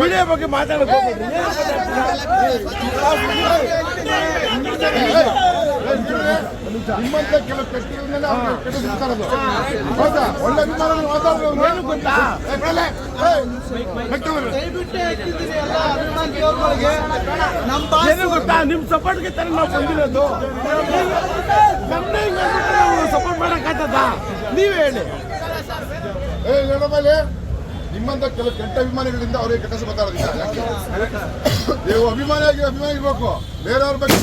Video ಬಗ್ಗೆ ಮಾತಾಡೋದು ನಿಮ್ಮಂತ ಕೆಲವು ಕೆಟ್ಟದ್ಮೇಲೆ ಕೆಟ್ಟಿಸ್ತಾರದು ಹೌದಾ? ಒಳ್ಳೆ ಅಭಿಮಾನಿಗಳು ಮಾತಾಡೋದು ಏನು ಗೊತ್ತಾ ಏನು ಗೊತ್ತಾ ನಿಮ್ ಸಪೋರ್ಟ್ಗೆ ತರ ನಾವು ಬಂದಿರೋದು. ನಾವು ಸಪೋರ್ಟ್ ಮಾಡಕ್ಕಾಗ್ತದ? ನೀವೇ ಹೇಳಿ. ಮೇಲೆ ನಿಮ್ಮಂತ ಕೆಲವು ಕೆಟ್ಟ ಅಭಿಮಾನಿಗಳಿಂದ ಅವರಿಗೆ ಕೆಟ್ಟ ಮಾತಾಡೋದಿಲ್ಲ. ನೀವು ಅಭಿಮಾನಿ ಇರ್ಬೇಕು. ಬೇರೆಯವ್ರ ಬಗ್ಗೆ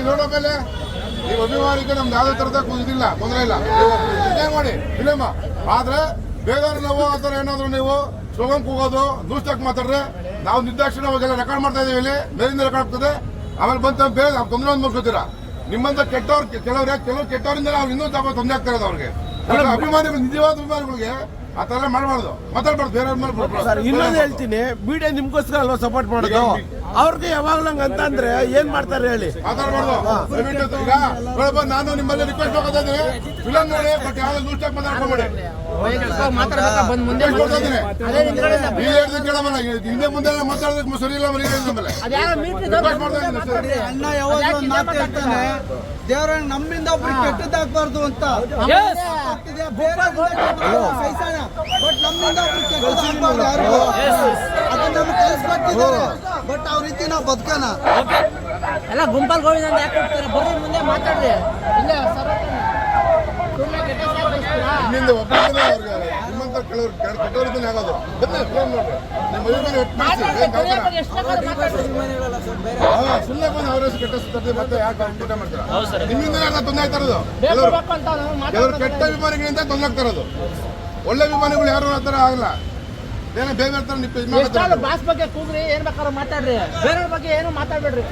ನೋಡೋ ಮೇಲೆ ನೀವು ಅಭಿಮಾನಿಗೆ ನಮ್ದು ಯಾವ್ದೇ ತರದ ಇದಿಲ್ಲ, ತೊಂದರೆ ಇಲ್ಲ. ನೀವು ಮಾಡಿ ಫಿಲಮ್ ಆದ್ರೆ ಬೇರೆಯವ್ರು ನಾವು ಆ ಥರ ಏನಾದ್ರು ನೀವು ಸ್ಲೋಗನ್ ಕೂಗೋದು ನ್ಯೂಸ್ ಮಾತಾಡ್ರೆ ನಾವು ನಿರ್ದಾಕ್ಷಿಣ್ಯ ಅವಾಗೆಲ್ಲ ರೆಕಾರ್ಡ್ ಮಾಡ್ತಾ ಇದೀವಿ. ಇಲ್ಲಿ ಮೇಲಿಂದ ರೆಕಾರ್ಡ್ ಆಗ್ತದೆ. ಆಮೇಲೆ ಬಂತ ಬೇರೆ ತೊಂದರೆ ಒಂದು ಮುಗಿಸ್ಕೊತೀರಾ. ನಿಮ್ಮಂತ ಕೆಟ್ಟವ್ರು ಕೆಲವು ಕೆಟ್ಟವರಿಂದ ನಾವು ಇನ್ನೂ ತೊಂದರೆ ಆಗ್ತಾ ಇರೋದು ಅವ್ರಿಗೆ. ಅಭಿಮಾನಿಗಳು ನಿಜವಾದ ಅಭಿಮಾನಿಗಳಿಗೆ ಆ ತರ ಮಾಡಬಾರ್ದು, ಮಾತಾಡ್ಬಾರ್ದು. ಬೇರೆ ಇನ್ನೊಂದು ಹೇಳ್ತೀನಿ, ಮೀಡಿಯಾ ನಿಮ್ಗೋಸ್ಕರ ಅಲ್ವಾ ಸಪೋರ್ಟ್ ಮಾಡೋದು. ಅವ್ರಿಗೆ ಯಾವಾಗ್ಲೂ ಅಂತಂದ್ರೆ ಏನ್ ಮಾಡ್ತಾರೆ ಹೇಳಿ? ಮಾತಾಡ್ಬಾರ್ದು. ಈಗ ನಾನು ನಿಮ್ಮಲ್ಲಿ ರಿಕ್ವೆಸ್ಟ್ ಮಾಡ್ತಾ ಇದ್ದೀನಿ, ಫಿಲಮ್ ನೋಡಿ ಬಟ್ ಯಾವ್ದು ನ್ಯೂಸ್ ಟಾಕ್ ಮಾತಾಡ್ಕೊಬೇಡಿ. ಹಿಂದೆ ಮುಂದೆ ಮಾತಾಡೋದಕ್ಕೆ ಸರಿ ಇಲ್ಲ. ಅಣ್ಣ ಯಾವಾಗ ಮಾತು ಹೇಳ್ತಾನೆ, ದೇವರನ್ನ ನಮ್ಮಿಂದ ಒಬ್ರಿಗೆ ಕೆಟ್ಟದಾಗಬಾರ್ದು ಅಂತ. ಬಟ್ ನಮ್ಮಿಂದ ಒಬ್ರಿಗೆ ಕೆಟ್ಟದಾಗಬಾರ್ದು ಯಾರು ಅದನ್ನ ನಮ್ಗೆ ಕಲಿಸ್ಕೊಟ್ಟಿದ್ದಾರೆ. ಬಟ್ ಅವ್ರ ರೀತಿ ನಾವು ಬದುಕೋಣ. ಎಲ್ಲ ಗುಂಪಲ್ ಗೋವಿಂದ ಅಂತ ಯಾಕೆ ಹೋಗ್ತಾರೆ? ಬರ್ರಿ ಮುಂದೆ ಮಾತಾಡ್ರಿ. ಇಲ್ಲೇ ನಿಮ್ಮಿಂದ ಒಬ್ಬರಿಂದ ಅವ್ರಿಗೆ ನಿಮ್ಮಂತ ಕೆಲವರು ಕೆಟ್ಟವರಿಂದ ಆಗೋದು. ಸುಮ್ಮನೆ ಬಂದು ಅವರ ಕೆಟ್ಟ ಮತ್ತೆ ಯಾಕೆ ಊಟ ಮಾಡ್ತೀರಾ? ನಿಮ್ಮಿಂದ ತೊಂದರೆ ಆಗ್ತಾ ಇರೋದು. ಕೆಲವರು ಕೆಟ್ಟ ಅಭಿಮಾನಿಗಳಿಂದ ತೊಂದರೆ ಆಗ್ತಾ ಇರೋದು. ಒಳ್ಳೆ ಅಭಿಮಾನಿಗಳು ಯಾರು ಆ ಥರ ಆಗಲ್ಲ. ಬೇರೆ ಬೇರೆ ಬಾಸ್ ಬಗ್ಗೆ ಕೂಗ್ರಿ, ಏನ್ ಬೇಕಾದ್ರೂ ಮಾತಾಡ್ರಿ. ಬೇರೆಯವ್ರ ಬಗ್ಗೆ ಏನು ಮಾತಾಡ್ಬೇಡ್ರಿ.